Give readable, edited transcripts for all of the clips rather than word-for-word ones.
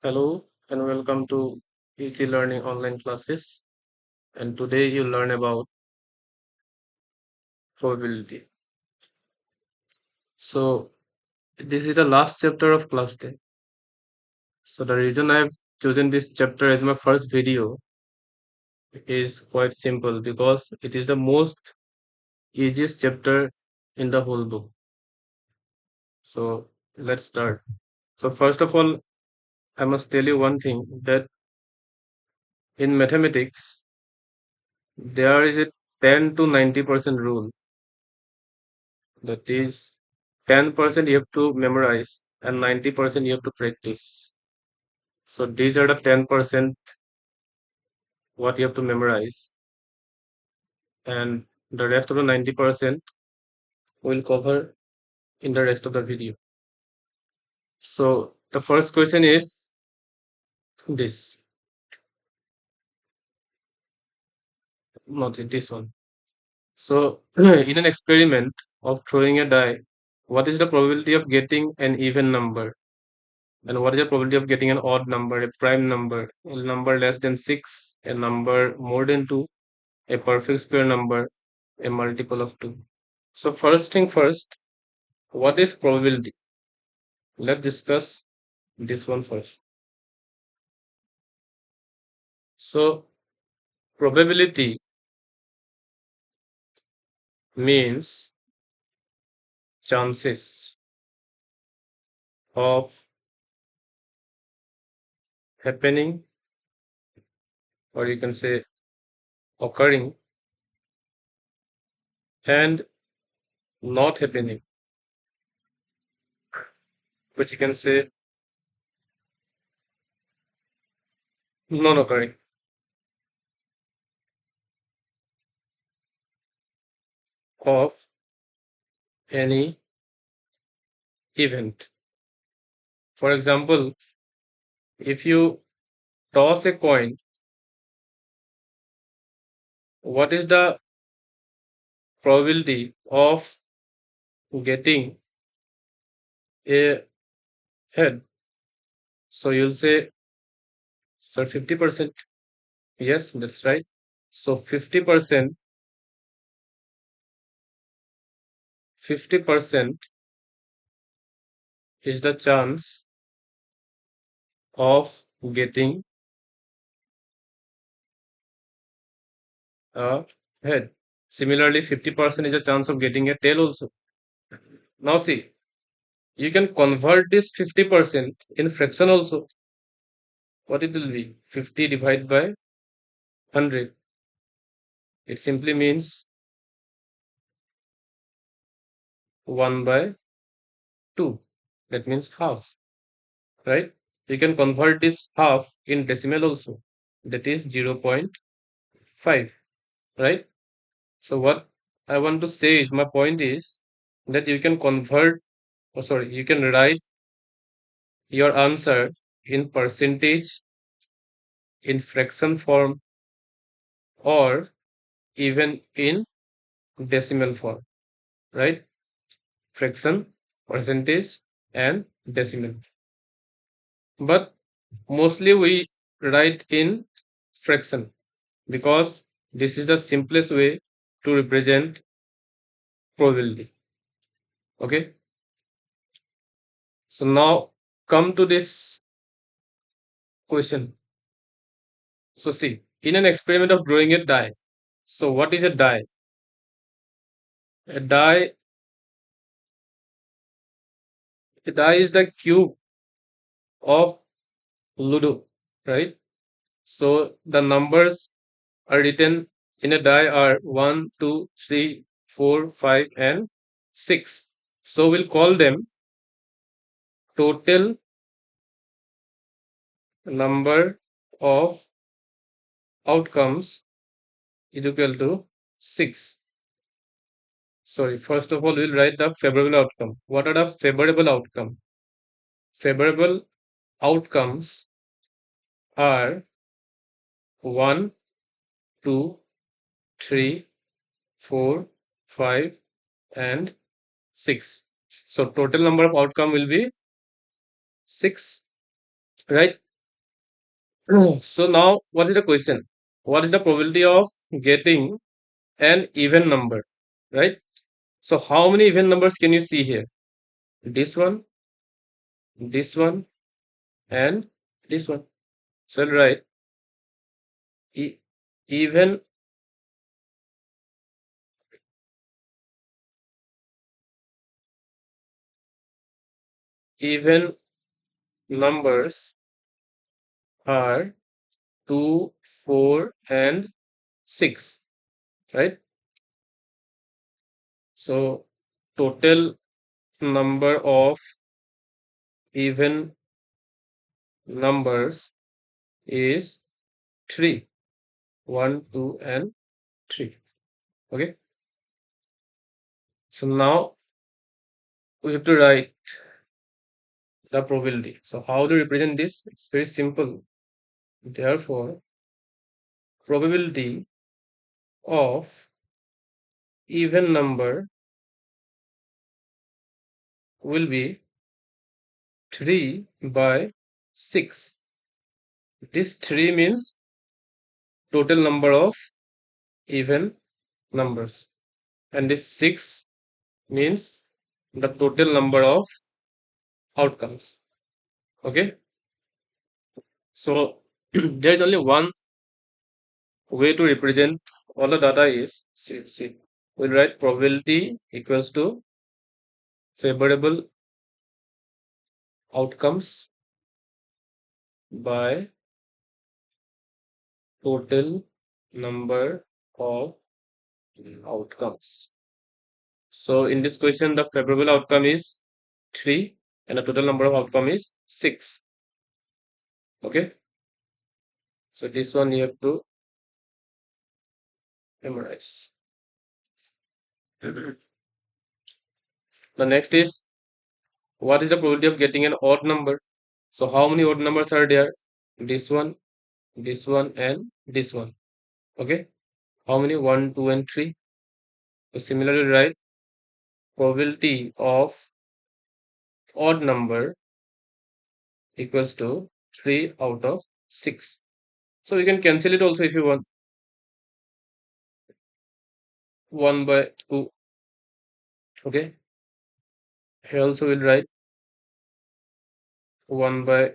Hello and welcome to Easy Learning online classes. And today you learn about probability. So this is the last chapter of class 10. So the reason I've chosen this chapter as my first video is quite simple because it is the most easiest chapter in the whole book. So let's start. So first of all, I must tell you one thing that in mathematics there is a 10 to 90% rule. That is 10% you have to memorize and 90% you have to practice. So these are the 10% what you have to memorize, and the rest of the 90% we'll cover in the rest of the video. So the first question is this, not this one. So in an experiment of throwing a die, what is the probability of getting an even number? And what is the probability of getting an odd number, a prime number, a number less than 6, a number more than 2, a perfect square number, a multiple of 2. So first thing first, what is probability? Let's discuss this one first. So probability means chances of happening, or you can say occurring, and not happening, which you can say non-occurring. Of any event. For example, if you toss a coin, what is the probability of getting a head? So you'll say, sir, 50%. Yes, that's right. So 50% is the chance of getting a head. Similarly, 50% is a chance of getting a tail also. Now see, you can convert this 50% in fraction also. What it will be? 50 divided by 100. It simply means 1 by 2. That means half, right? You can convert this half in decimal also. That is 0.5, right? So what I want to say is, my point is that you can convert, oh sorry, you can write your answer in percentage, in fraction form, or even in decimal form, right? Fraction, percentage, and decimal. But mostly we write in fraction because this is the simplest way to represent probability. Okay. So now come to this question. So see, in an experiment of drawing a die. So what is a die? A die, a die is the cube of Ludo, right? So the numbers are written in a die are 1, 2, 3, 4, 5, and 6. So we'll call them total number of outcomes is equal to 6. Sorry, first of all, we'll write the favorable outcome. What are the favorable outcome? Favorable outcomes are 1, 2, 3, 4, 5, and 6. So total number of outcome will be 6, right? So now, what is the question? What is the probability of getting an even number, right? So how many even numbers can you see here? This one, and this one. So I'll write e even even numbers are 2, 4, and 6, right? So total number of even numbers is 3. 1, 2, and 3. Okay. So now we have to write the probability. So how to represent this? It's very simple. Therefore, probability of even number will be 3 by 6. This 3 means total number of even numbers, and this 6 means the total number of outcomes. Okay, so there's only one way to represent all the data is see, we'll write probability equals to favorable outcomes by total number of outcomes. So in this question, the favorable outcome is 3 and the total number of outcome is 6. Okay. So this one you have to memorize. The next is, what is the probability of getting an odd number? So how many odd numbers are there? This one, and this one. Okay. How many? 1, 2, and 3. So similarly, write probability of odd number equals to 3 out of 6. So you can cancel it also if you want. 1 by 2. Okay. Here also we'll write 1 by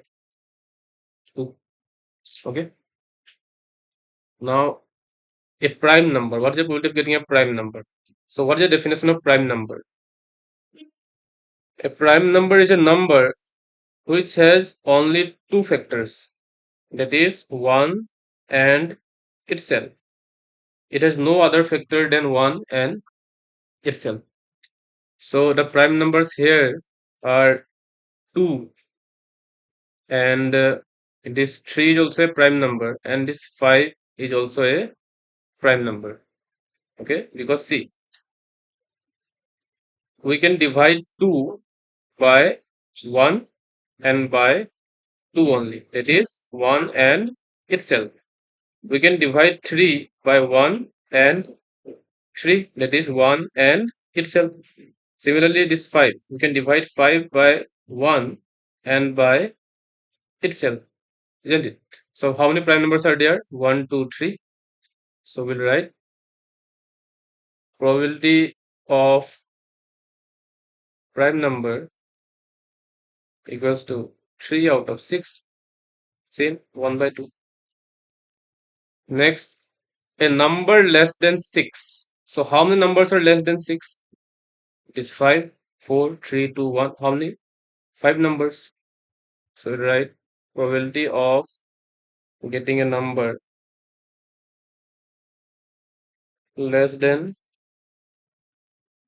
2. Okay. Now a prime number. What is the probability of getting a prime number? So what is the definition of prime number? A prime number is a number which has only two factors, that is 1 and itself. It has no other factor than 1 and itself. So the prime numbers here are 2, and this 3 is also a prime number, and this 5 is also a prime number. Okay, because see, we can divide 2 by 1 and by 2 only, that is 1 and itself. We can divide 3 by 1 and 3, that is 1 and itself. Similarly, this 5, we can divide 5 by 1 and by itself, isn't it? So how many prime numbers are there? 1, 2, 3. So we'll write probability of prime number equals to 3 out of 6. Same, 1 by 2. Next, a number less than 6. So how many numbers are less than 6? It is 5, 4, 3, 2, 1. How many? 5 numbers. So we'll write probability of getting a number less than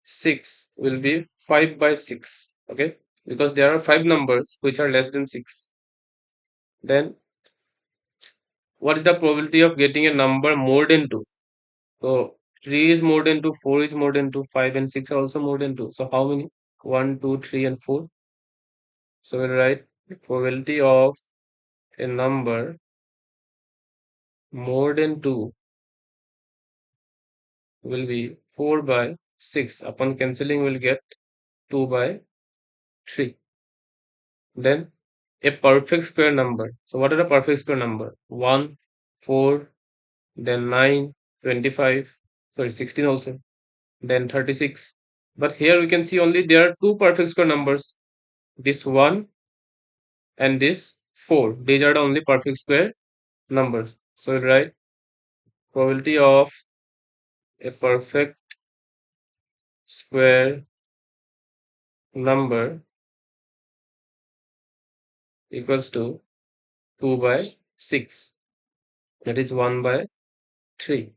6 will be 5 by 6. Okay, because there are 5 numbers which are less than 6. Then what is the probability of getting a number more than 2? So 3 is more than 2, 4 is more than 2, 5 and 6 are also more than 2. So how many? 1, 2, 3, and 4. So we'll write probability of a number more than 2 will be 4 by 6. Upon cancelling, we'll get 2 by 3. Then a perfect square number. So what are the perfect square number? 1, 4, then 9, 25, sorry 16 also, then 36. But here we can see only there are two perfect square numbers, this 1 and this 4. These are the only perfect square numbers. So we'll write probability of a perfect square number equals to 2 by 6, that is 1 by 3.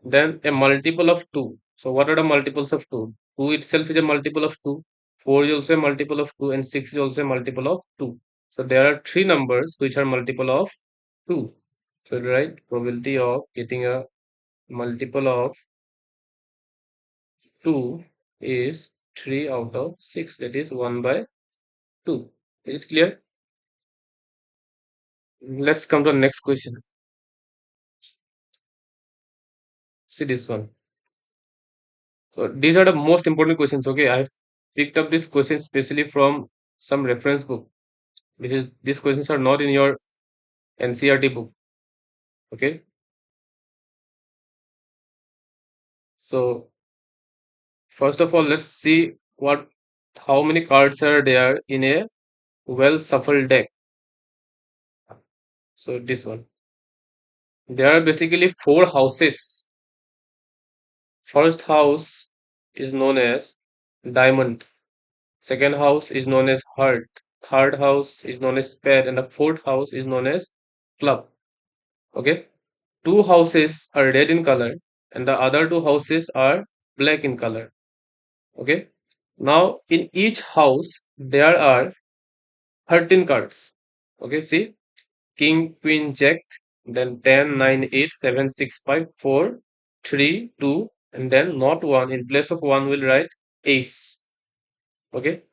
Then a multiple of 2. So what are the multiples of 2? 2 itself is a multiple of 2. 4 is also a multiple of 2 and 6 is also a multiple of 2. So there are three numbers which are multiple of 2. So right, probability of getting a multiple of 2 is 3 out of 6, that is 1 by 2. Is it clear? Let's come to the next question. See this one. So these are the most important questions. Okay, I've picked up this question especially from some reference book. Because these questions are not in your NCRT book. Okay, so first of all, let's see how many cards are there in a well shuffled deck. So this one, there are basically four houses. First house is known as diamond. Second house is known as heart. Third house is known as spade, and the fourth house is known as club. Okay, two houses are red in color, and the other two houses are black in color. Okay, now in each house there are 13 cards. Okay, see, king, queen, jack, then 10, 9, 8, 7, 6, 5, 4, 3, 2, and then not 1. In place of 1 we'll write ace. Okay,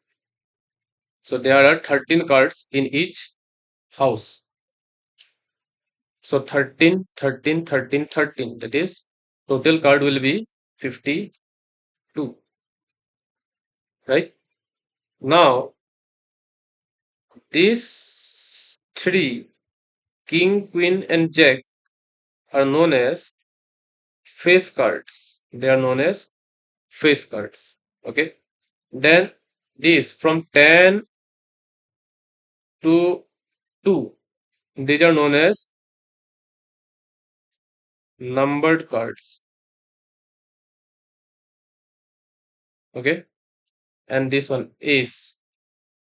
so there are 13 cards in each house. So 13, 13, 13, 13, that is total card will be 52, right? Now these three, king, queen, and jack, are known as face cards. They are known as face cards. Okay. Then these from 10 to 2, these are known as numbered cards. Okay. And this one, ace.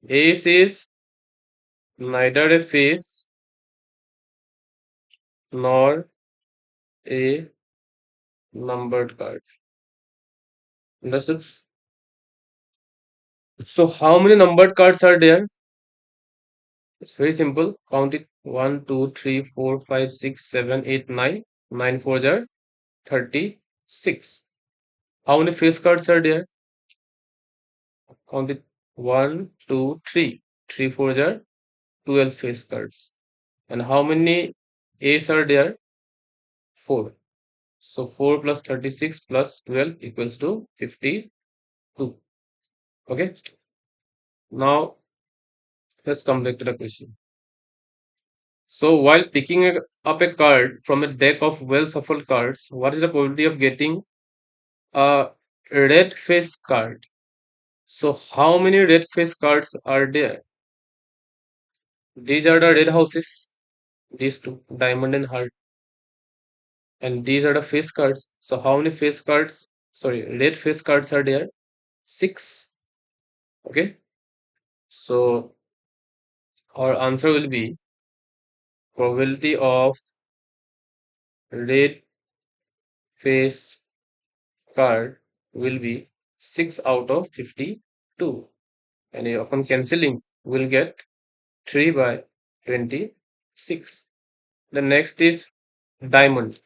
Ace is neither a face nor a numbered card. Understood? So how many numbered cards are there? It's very simple. Count it: 1, 2, 3, 4, 5, 6, 7, 8, 9. 9 fours are 36. How many face cards are there? Count it: 1, 2, 3. 3 fours are 12 face cards. And how many ace are there? 4. So 4 plus 36 plus 12 equals to 52. Okay. Now let's come back to the question. So while picking up a card from a deck of well shuffled cards, what is the probability of getting a red face card? So how many red face cards are there? These are the red houses, these two, diamond and heart. And these are the face cards. So how many face cards, sorry, red face cards are there? 6. Okay. So our answer will be probability of red face card will be 6 out of 52. And upon cancelling, we'll get 3 by 26. The next is diamond.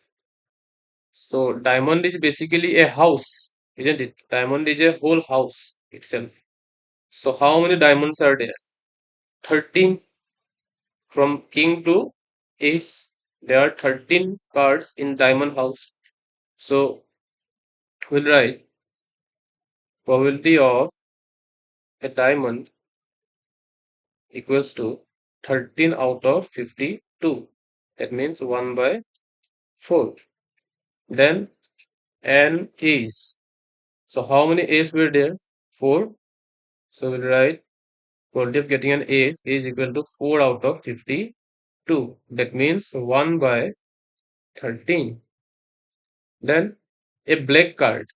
So diamond is basically a house, isn't it? Diamond is a whole house itself. So how many diamonds are there? 13. From king to ace, there are 13 cards in diamond house. So we'll write probability of a diamond equals to 13 out of 52. That means 1 by 4. Then n is. So how many a's were there? 4. So we'll write probability of getting an ace is equal to 4 out of 52. That means 1 by 13. Then a black card.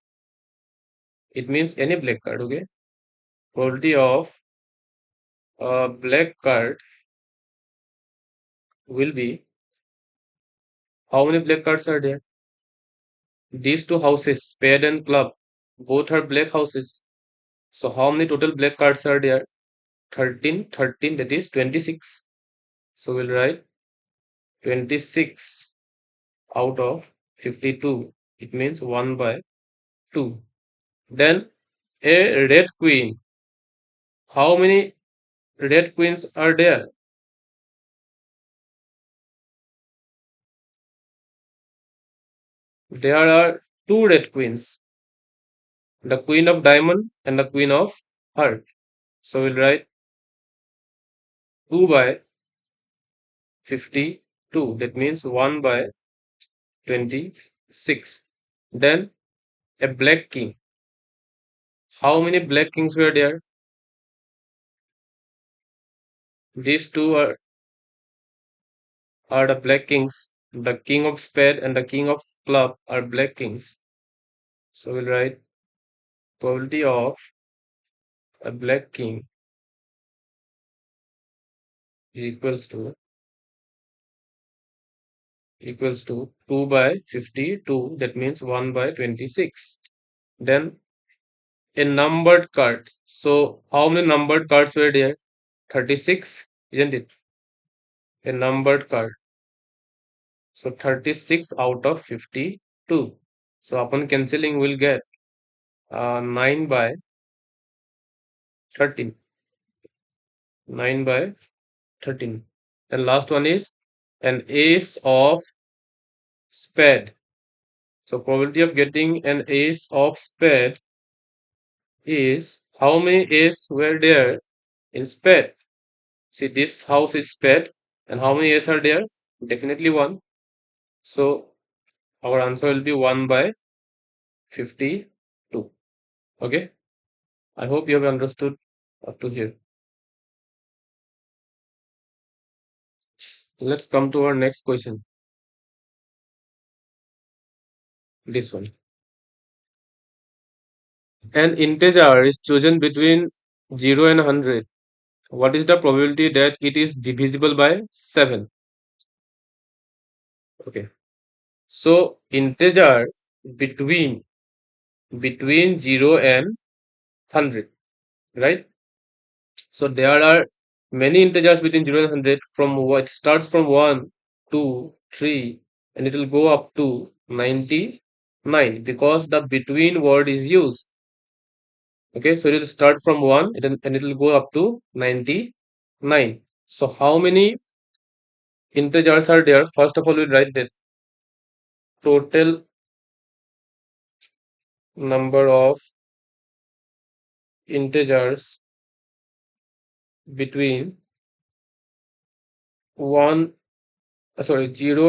It means any black card, okay? Probability of a black card will be, how many black cards are there? These two houses, spade and club, both are black houses. So how many total black cards are there? 13, 13, that is 26. So we'll write 26 out of 52. It means 1 by 2. Then a red queen. How many red queens are there? There are two red queens, the queen of diamond and the queen of heart. So we'll write 2 by 52. That means 1 by 26. Then a black king. How many black kings were there? These two are the black kings. The king of spade and the king of club are black kings. So we'll write probability of a black king equals to 2 by 52. That means 1 by 26. Then a numbered card. So how many numbered cards were there? 36, isn't it? A numbered card. So 36 out of 52. So upon cancelling, we'll get 9 by 13. 9 by 13. And last one is an ace of spade. So probability of getting an ace of spade is, how many aces were there in spade? See, this house is spade, and how many aces are there? Definitely one. So our answer will be 1 by 52. Okay. I hope you have understood up to here. Let's come to our next question. This one. An integer is chosen between 0 and 100. What is the probability that it is divisible by 7? Okay. So integer between 0 and 100, right? So there are many integers between 0 and 100. From what starts from 1, 2, 3, and it will go up to 99 because the between word is used. Okay, so it will start from 1 and it will go up to 99. So how many integers are there? First of all, we write the total number of integers between 0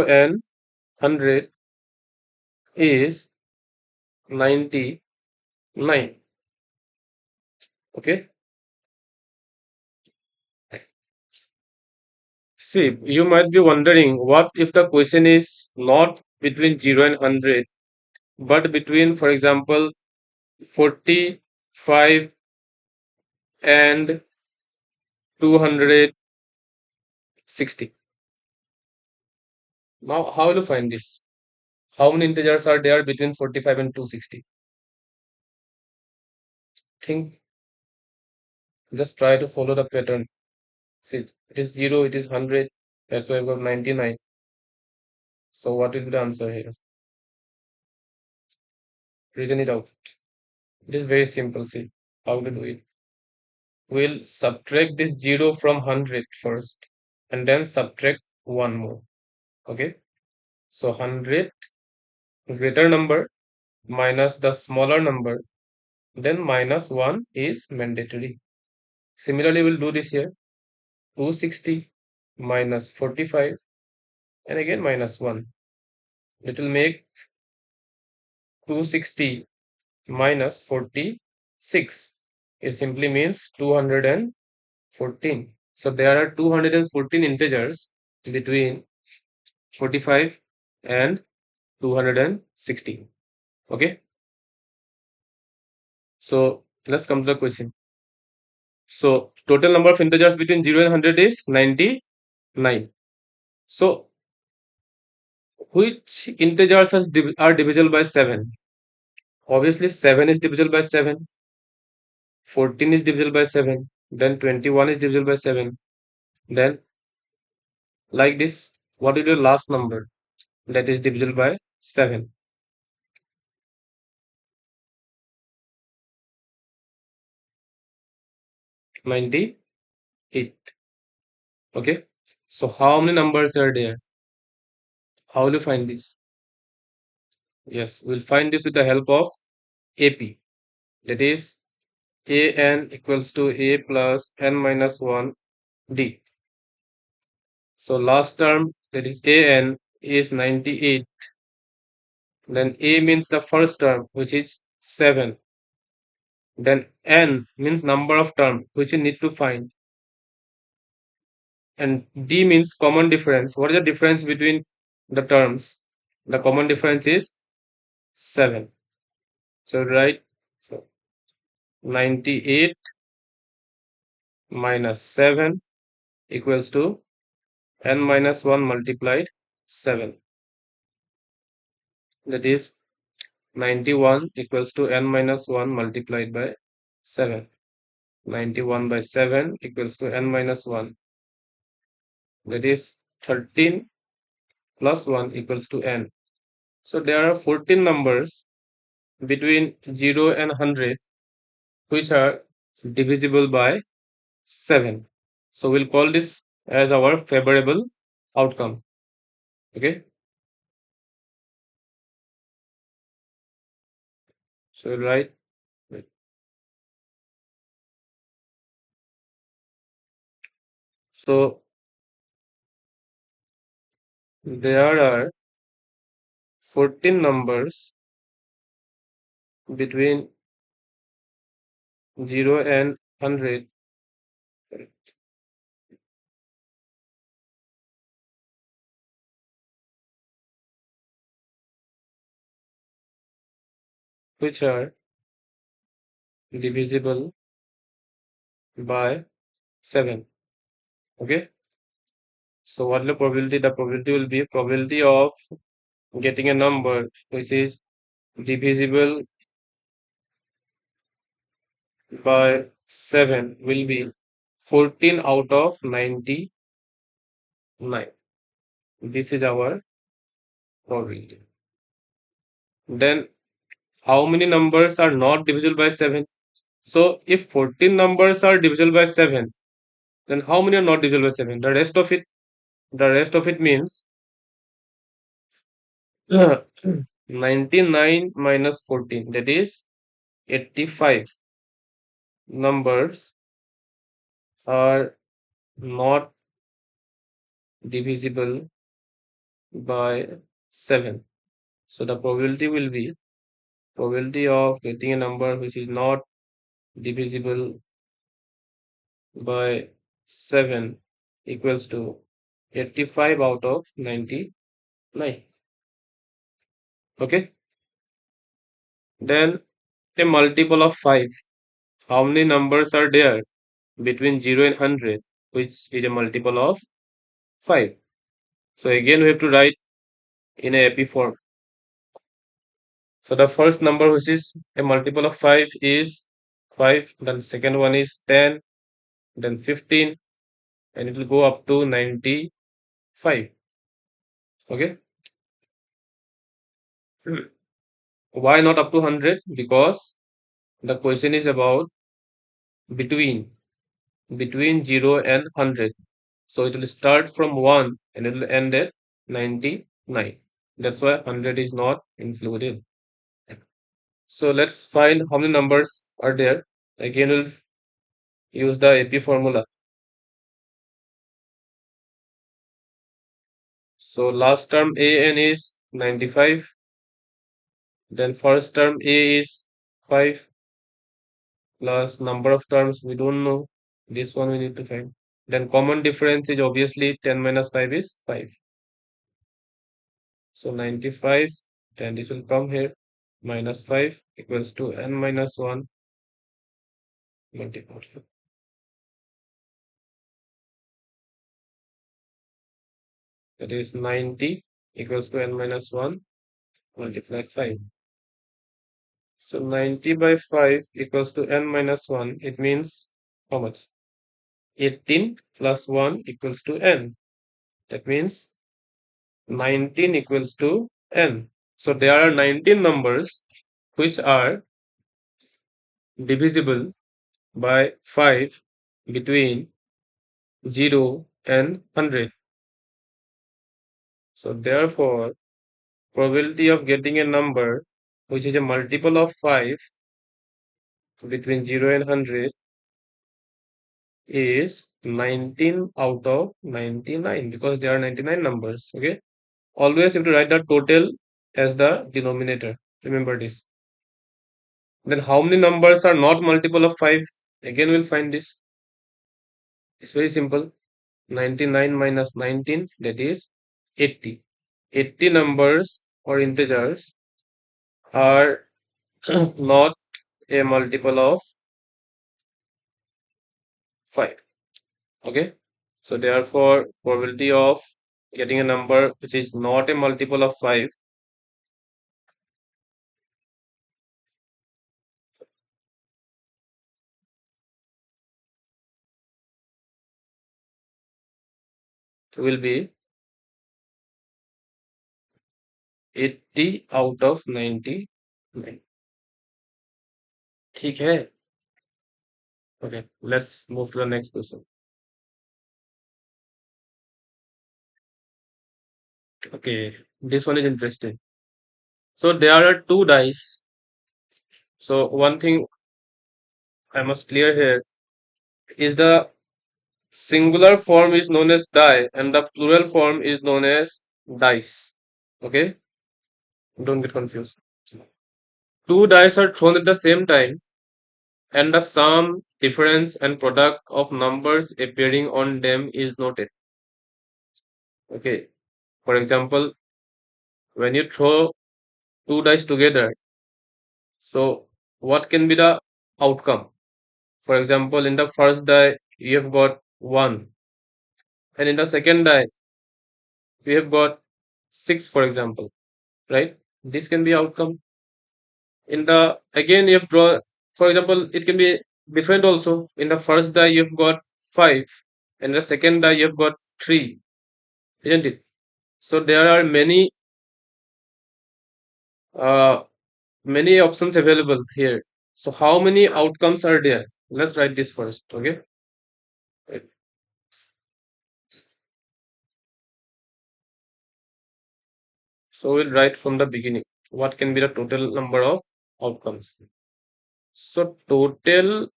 and 100 is 99. Okay. See, you might be wondering, what if the question is not between 0 and 100, but between, for example, 45 and 260? Now, how will you find this? How many integers are there between 45 and 260? Think, just try to follow the pattern. See, it is 0, it is 100, that's why I've got 99. So what will be the answer here? Reason it out. It is very simple. See how to do it. We'll subtract this 0 from 100 first and then subtract one more. Okay. So 100 greater number minus the smaller number, then minus 1 is mandatory. Similarly, we'll do this here. 260 minus 45 and again minus 1. It will make 260 minus 46. It simply means 214. So there are 214 integers between 45 and 260. Okay. So let's come to the question. So total number of integers between 0 and 100 is 99. So which integers are divisible by 7? Obviously 7 is divisible by 7, 14 is divisible by 7, then 21 is divisible by 7. Then like this, what is your last number that is divisible by 7? 98. Okay. So how many numbers are there? How will you find this? Yes, we'll find this with the help of AP. That is an equals to a plus n minus 1 d. So last term, that is an, is 98. Then a means the first term, which is 7. Then n means number of term, which you need to find. And d means common difference. What is the difference between the terms? The common difference is 7. So write, so 98 minus 7 equals to n minus 1 multiplied 7. That is 91 equals to n minus 1 multiplied by 7. 91 by 7 equals to n minus 1. That is 13 plus 1 equals to n. So there are 14 numbers between 0 and 100 which are divisible by 7. So we'll call this as our favorable outcome. Okay. So we'll write. So there are 14 numbers between 0 and 100 which are divisible by 7. Okay. So what is the probability? The probability will be probability of getting a number which is divisible by 7 will be 14 out of 99. This is our probability. Then how many numbers are not divisible by 7? So if 14 numbers are divisible by 7, then how many are not divisible by 7? The rest of it means 99 minus 14, that is 85 numbers are not divisible by 7. So the probability will be probability of getting a number which is not divisible by 7 equals to 85 out of 99. Okay. Then a multiple of 5. How many numbers are there between 0 and 100, which is a multiple of 5? So again, we have to write in a AP form. So the first number which is a multiple of 5 is 5. Then second one is 10, then 15, and it will go up to 95. Okay. Why not up to 100? Because the question is about between 0 and 100. So it will start from 1 and it will end at 99. That's why 100 is not included. So let's find how many numbers are there. Again, we'll use the AP formula. So last term an is 95. Then first term a is 5 plus number of terms we don't know. This one we need to find. Then common difference is obviously 10 minus 5 is 5. So 95, then this will come here, minus 5 equals to n minus 1 multiplied. That is 90 equals to n minus 1 multiplied 5. So 90 by 5 equals to n minus 1. It means how much? 18 plus 1 equals to n. That means 19 equals to n. So there are 19 numbers which are divisible by 5 between 0 and 100. So therefore, probability of getting a number which is a multiple of 5 between 0 and 100 is 19 out of 99 because there are 99 numbers. Okay. Always you have to write the total as the denominator. Remember this. Then how many numbers are not multiple of 5? Again, we'll find this. It's very simple. 99 minus 19, that is 80. 80 numbers or integers are not a multiple of 5. Okay. So therefore, probability of getting a number which is not a multiple of 5 will be 80 out of 99. ठीक है? Okay, let's move to the next question. Okay, this one is interesting. So there are two dice. So one thing I must clear here is the singular form is known as die and the plural form is known as dice. Okay, don't get confused. Two dice are thrown at the same time and the sum, difference, and product of numbers appearing on them is noted. Okay, for example, when you throw two dice together, so what can be the outcome? For example, in the first die, you have got 1, and in the second die, we have got 6, for example, right? This can be outcome. In the again, you have draw, for example, it can be different also. In the first die, you have got 5, and the second die, you have got 3, isn't it? So there are uh, many options available here. So how many outcomes are there? Let's write this first, okay? Right. So we'll write from the beginning. What can be the total number of outcomes? So total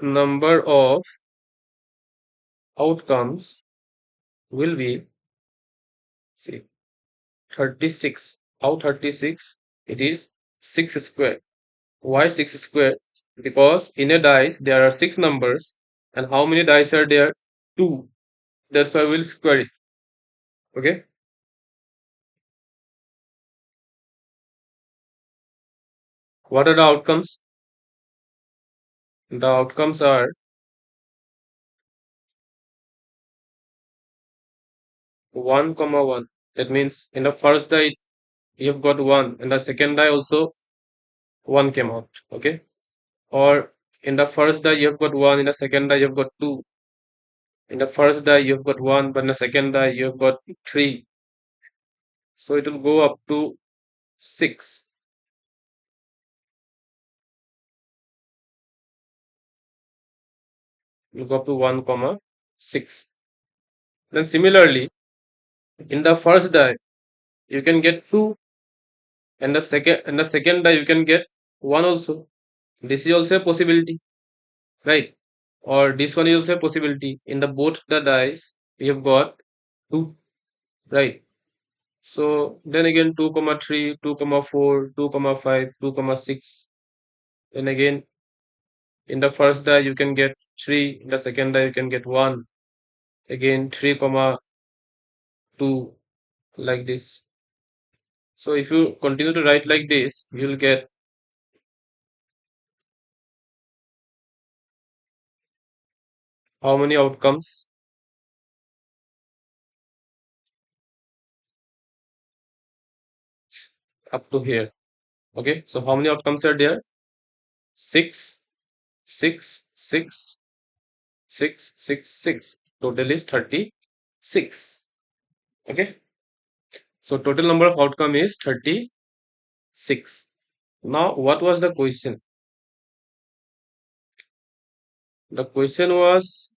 number of outcomes will be, see, 36. How 36? It is 6 square. Why 6 square? Because in a dice there are 6 numbers, and how many dice are there? 2. That's why we'll square it. Okay. What are the outcomes? The outcomes are 1, 1. That means in the first die you have got 1, and the second die also 1 came out. Okay. Or in the first die you have got 1, in the second die you have got 2. In the first die you have got 1, but in the second die you have got 3. So it will go up to 6. It will go up to 1, 6. Then similarly, in the first die you can get 2, and the second die you can get 1 also. This is also a possibility, right? Or this one is also a possibility. In the both the dice, we have got 2. right? So then again 2 comma 3, 2 comma 4, 2 comma 5, 2 comma 6. Then again in the first die you can get 3, in the second die you can get 1, again 3 comma 2, like this. So if you continue to write like this, you'll get how many outcomes? Up to here. Okay, so how many outcomes are there? 6, 6, 6, 6, 6, 6. Total is 36. Okay, so total number of outcome is 36. Now, what was the question? The question was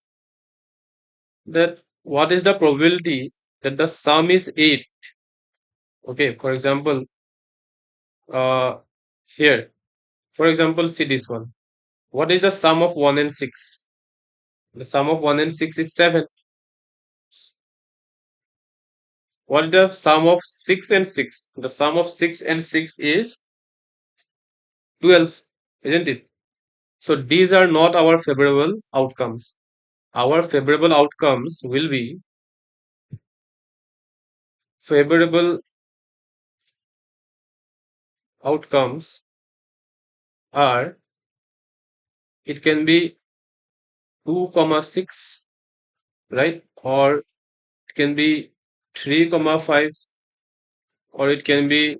that what is the probability that the sum is 8? Okay, for example, uh, here, for example, see this one. What is the sum of 1 and 6? The sum of 1 and 6 is 7. What is the sum of 6 and 6? The sum of 6 and 6 is 12, isn't it? So these are not our favorable outcomes. Our favorable outcomes will be favorable outcomes are, it can be 2 comma 6, right? Or it can be 3 comma 5, or it can be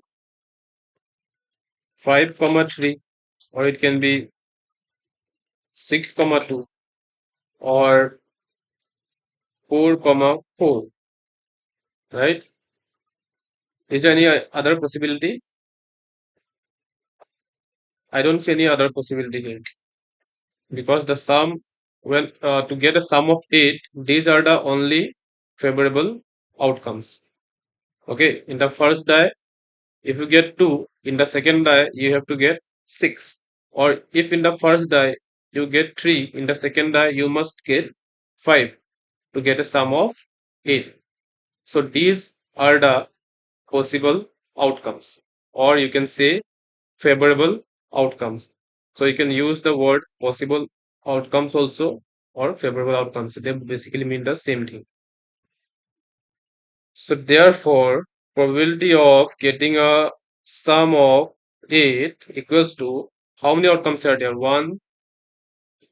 5 comma 3, or it can be 6 comma 2, or 4 comma 4, right? Is there any other possibility? I don't see any other possibility here, because the sum, when to get a sum of 8, these are the only favorable outcomes. Okay, in the first die, if you get 2, in the second die, you have to get 6. Or if in the first die, you get 3, in the second die, you must get 5 to get a sum of 8. So these are the possible outcomes, or you can say favorable outcomes. So you can use the word possible outcomes also, or favorable outcomes. They basically mean the same thing. So therefore, probability of getting a sum of 8 equals to how many outcomes are there? 1,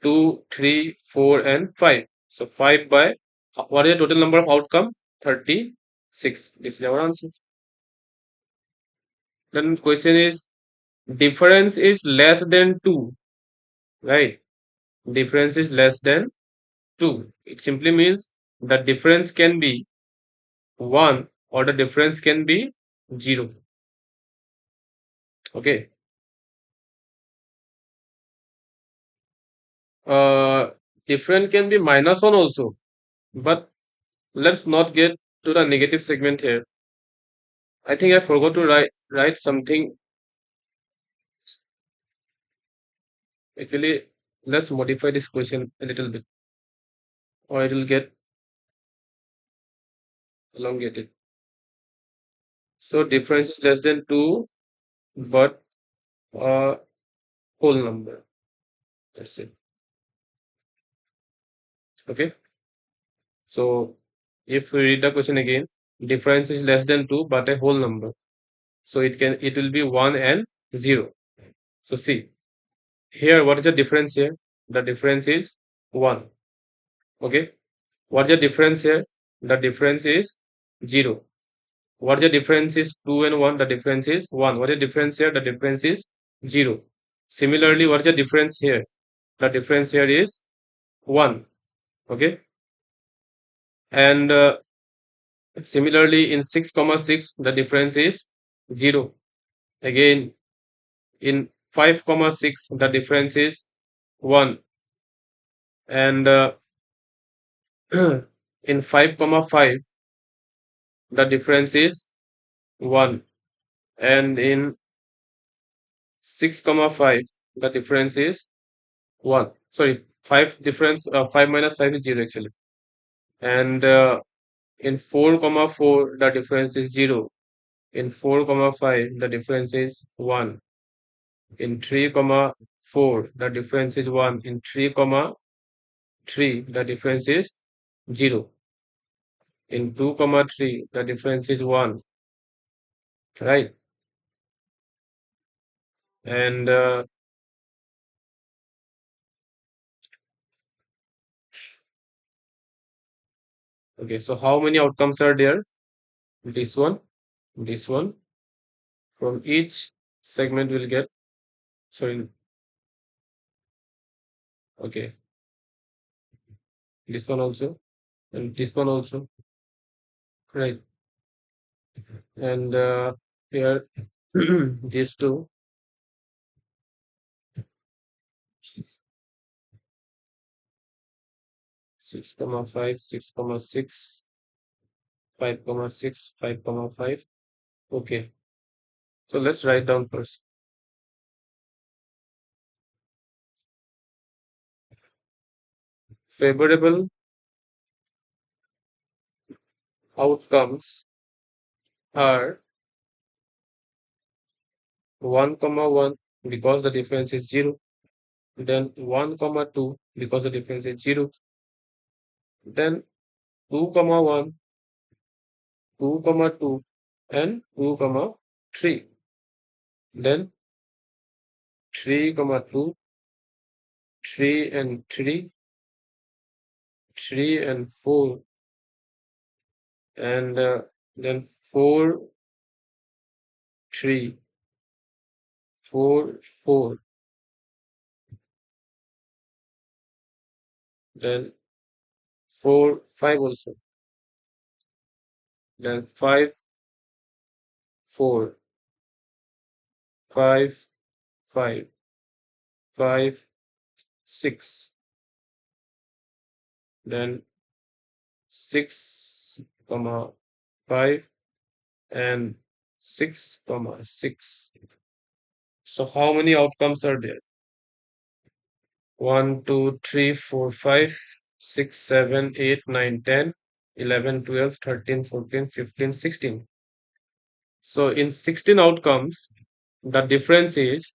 2, 3, 4, and 5. So 5 by what is the total number of outcome? 36. This is our answer. Then question is, difference is less than 2, right? Difference is less than 2. It simply means the difference can be 1 or the difference can be 0. Okay. Uh, Different can be -1 also, but let's not get to the negative segment here. I think I forgot to write something. Actually, let's modify this question a little bit, or it will get elongated. So difference is less than 2, but a whole number. That's it. Okay. So if we read the question again, difference is less than 2, but a whole number. So it will be 1 and 0. So see, here what is the difference here? The difference is 1. Okay. What is the difference here? The difference is 0. What is the difference is 2 and 1? The difference is 1. What is the difference here? The difference is 0. Similarly, what is the difference here? The difference here is 1. Okay. And similarly, in 6 comma 6, the difference is 0. Again, in 5 comma 6, the difference is 1. And in 5 comma 5, the difference is 1. And in 6 comma 5, the difference is 1. Sorry, 5 difference, 5 minus 5 is 0 actually. And In 4 comma 4, the difference is 0. In 4 comma 5, the difference is 1. In 3 comma 4, the difference is 1. In 3 comma 3, the difference is 0. In 2 comma 3, the difference is 1. Right? And okay, so how many outcomes are there? This one, this one. From each segment we'll get, sorry, okay, this one also, and this one also, right? And here, these two, 6 comma 5, 6 comma 6, 5 comma 6, 5 comma 5. Okay, so let's write down first. Favorable outcomes are 1 comma 1 because the difference is 0, then 1 comma 2 because the difference is 0, then 2 comma 1, 2 comma 2, and 2 comma 3. Then 3 comma 2, 3 and 3, 3 and 4, and then 4, 3, 4, 4, then 4, 5 also, then 5, 4, 5, 5, 5, 6, then 6 comma 5 and 6 comma 6. So how many outcomes are there? 1, 2, 3, 4, 5, 6, 7, 8, 9, 10, 11, 12, 13, 14, 15, 16. So in 16 outcomes, the difference is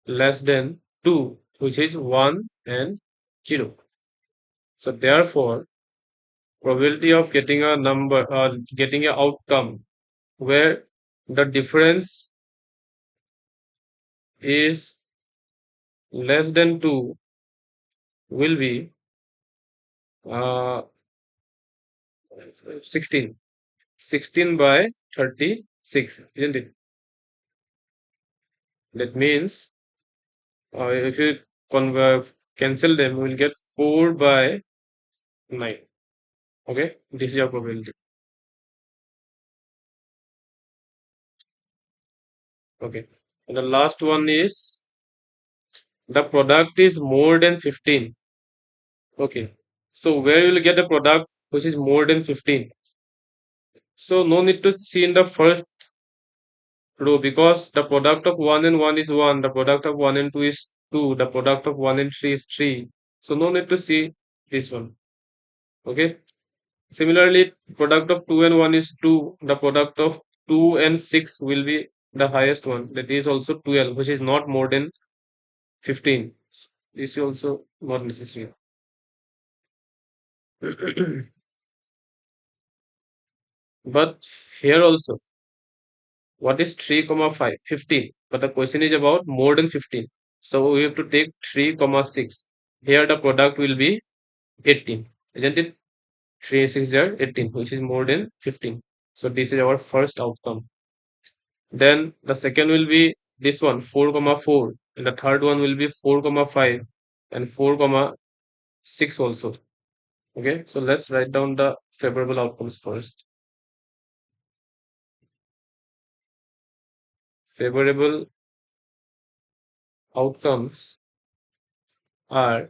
less than 2, which is 1 and 0. So therefore, probability of getting a number or getting an outcome where the difference is less than 2 will be uh, 16. 16 by 36, isn't it? That means if you cancel them, we'll get 4 by 9. Okay, this is your probability. Okay, and the last one is the product is more than 15. Okay, so where you will get a product which is more than 15? So no need to see in the first row because the product of 1 and 1 is 1, the product of 1 and 2 is 2, the product of 1 and 3 is 3. So no need to see this one. Okay. Similarly, product of 2 and 1 is 2, the product of 2 and 6 will be the highest one, that is also 12, which is not more than 15. This is also not necessary. But here also, what is 3 comma 5? 15. But the question is about more than 15. So we have to take 3 comma 6. Here the product will be 18. Isn't it? 3 and 6 are 18, which is more than 15. So this is our first outcome. Then the second will be this one, 4 comma 4. And the third one will be 4 comma 5 and 4 comma 6 also. Okay, so let's write down the favorable outcomes first. Favorable outcomes are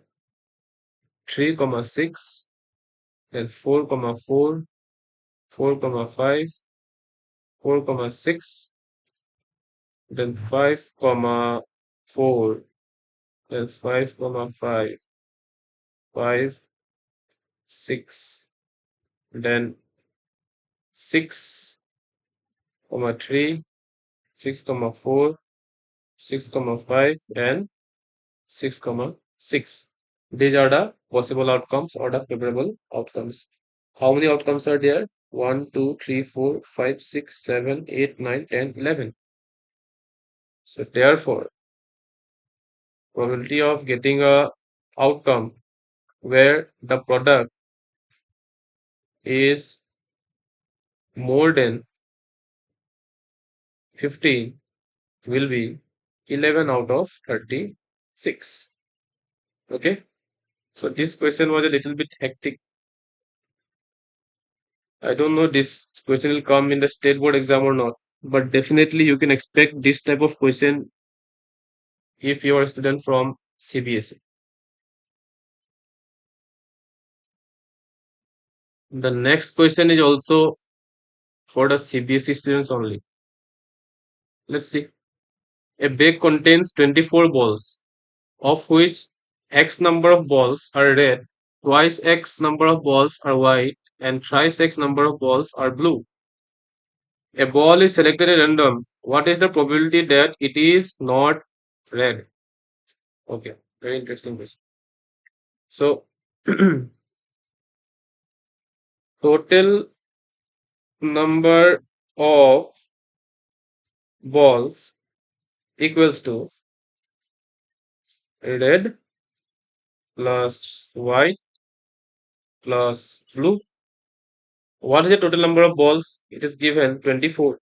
3 comma 6, then 4 comma 4, 4 comma 5, 4 comma 6, then 5 comma 4, then 5 comma 5, 5, 6, then 6, 3, 6, 4, 6, 5, and 6, 6. These are the possible outcomes or the favorable outcomes. How many outcomes are there? 1, 2, 3, 4, 5, 6, 7, 8, 9, 10, 11. So therefore, probability of getting a outcome where the product is more than 15 will be 11 out of 36. Okay. So this question was a little bit hectic. I don't know this question will come in the state board exam or not, but definitely you can expect this type of question if you are a student from Cbse. The next question is also for the Cbse students only. Let's see. A bag contains 24 balls, of which X number of balls are red, twice X number of balls are white, and thrice X number of balls are blue. A ball is selected at random. What is the probability that it is not red? Okay, very interesting question. So, total number of balls equals to red plus white plus blue. What is the total number of balls? It is given 24.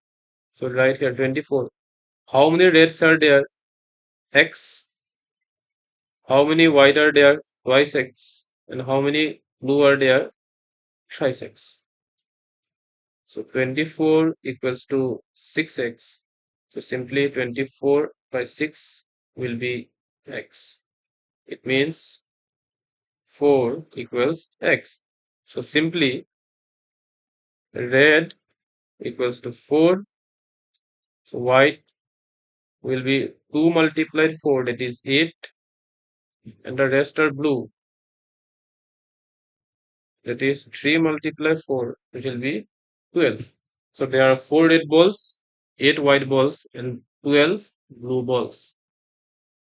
So, right here 24. How many reds are there? X. How many white are there? Twice X. And how many blue are there? Thrice X. So 24 equals to 6x. So simply 24 by 6 will be x. It means 4 equals x. So simply red equals to 4. So white will be 2 multiplied 4, that is 8. And the rest are blue, that is 3 multiplied 4, which will be 12. So there are 4 red balls, 8 white balls, and 12 blue balls.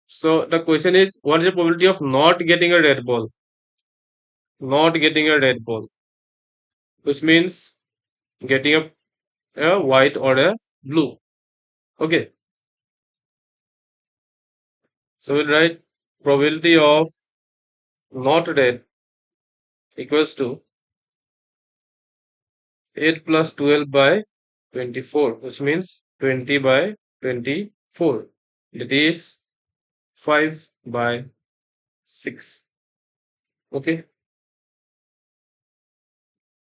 So the question is, what is the probability of not getting a red ball? Not getting a red ball, which means getting a white or a blue. Okay. So we'll write probability of not red equals to 8 plus 12 by 24, which means 20 by 24. That is 5 by 6. Okay.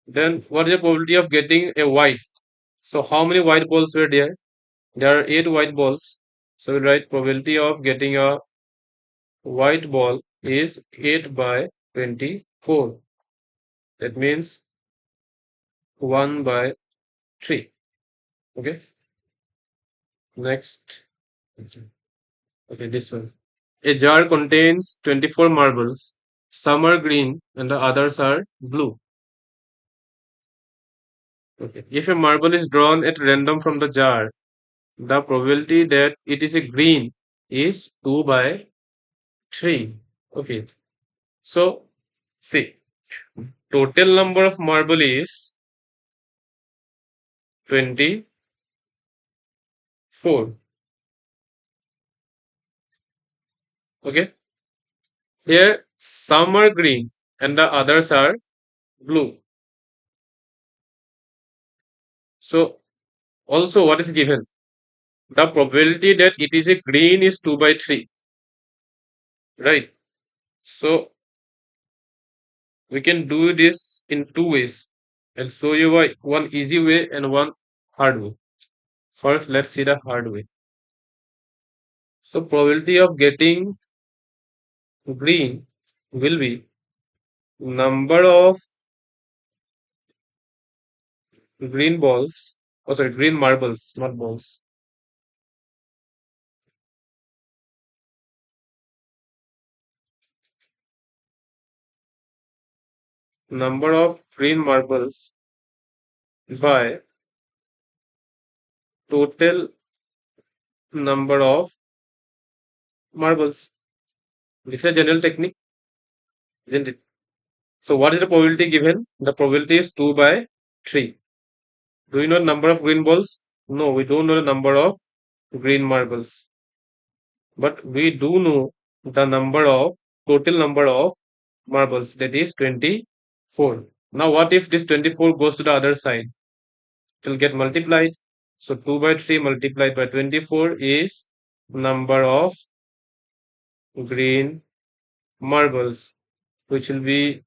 Then what is the probability of getting a white? So how many white balls were there? There are 8 white balls. So we write probability of getting a white ball is 8 by 24. That means 1 by 3. Okay. Next. Okay, this one. A jar contains 24 marbles. Some are green and the others are blue. Okay. If a marble is drawn at random from the jar, the probability that it is a green is 2 by 3. Okay. So, see, total number of marble is 24. Okay. Here, some are green and the others are blue. So, also what is given? The probability that it is a green is 2 by 3. Right. So, we can do this in two ways and show you one easy way and one hard way. First, let's see the hard way. So, probability of getting green will be number of green balls, oh sorry, green marbles, not balls. Number of green marbles by total number of marbles. This is a general technique, isn't it? So what is the probability given? The probability is 2 by 3. Do you know the number of green balls? No, we don't know the number of green marbles. But we do know the total number of marbles, that is 24. Now what if this 24 goes to the other side? It will get multiplied. So 2 by 3 multiplied by 24 is number of green marbles, which will be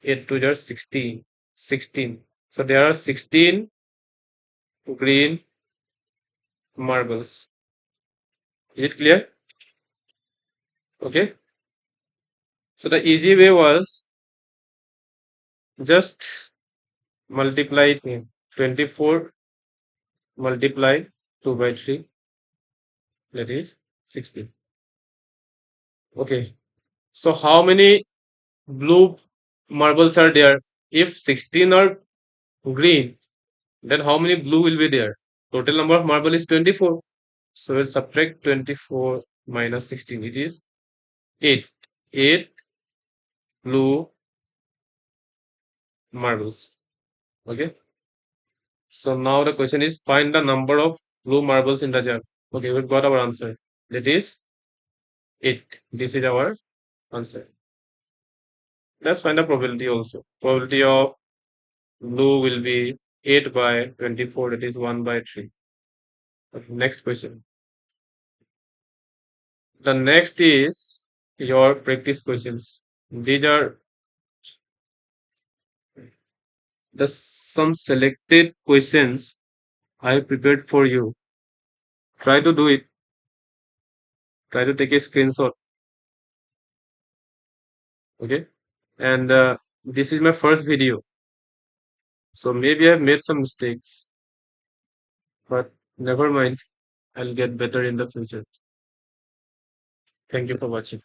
8 to the 16. 16. So there are 16 green marbles. Is it clear? Okay. So the easy way was just multiply 24 multiply 2 by 3, that is 16. Okay. So how many blue marbles are there? If 16 are green, then how many blue will be there? Total number of marble is 24. So we'll subtract 24 minus 16. It is 8. 8 blue marbles. Okay. So now the question is find the number of blue marbles in the jar. Okay, we've got our answer. That is 8. This is our answer. Let's find the probability also. Probability of blue will be 8 by 24, that is 1 by 3. Okay, next question. The next is your practice questions. These are some selected questions I prepared for you. Try to do it. Try to take a screenshot. Okay. And this is my first video. So maybe I've made some mistakes, but never mind. I'll get better in the future. Thank you for watching.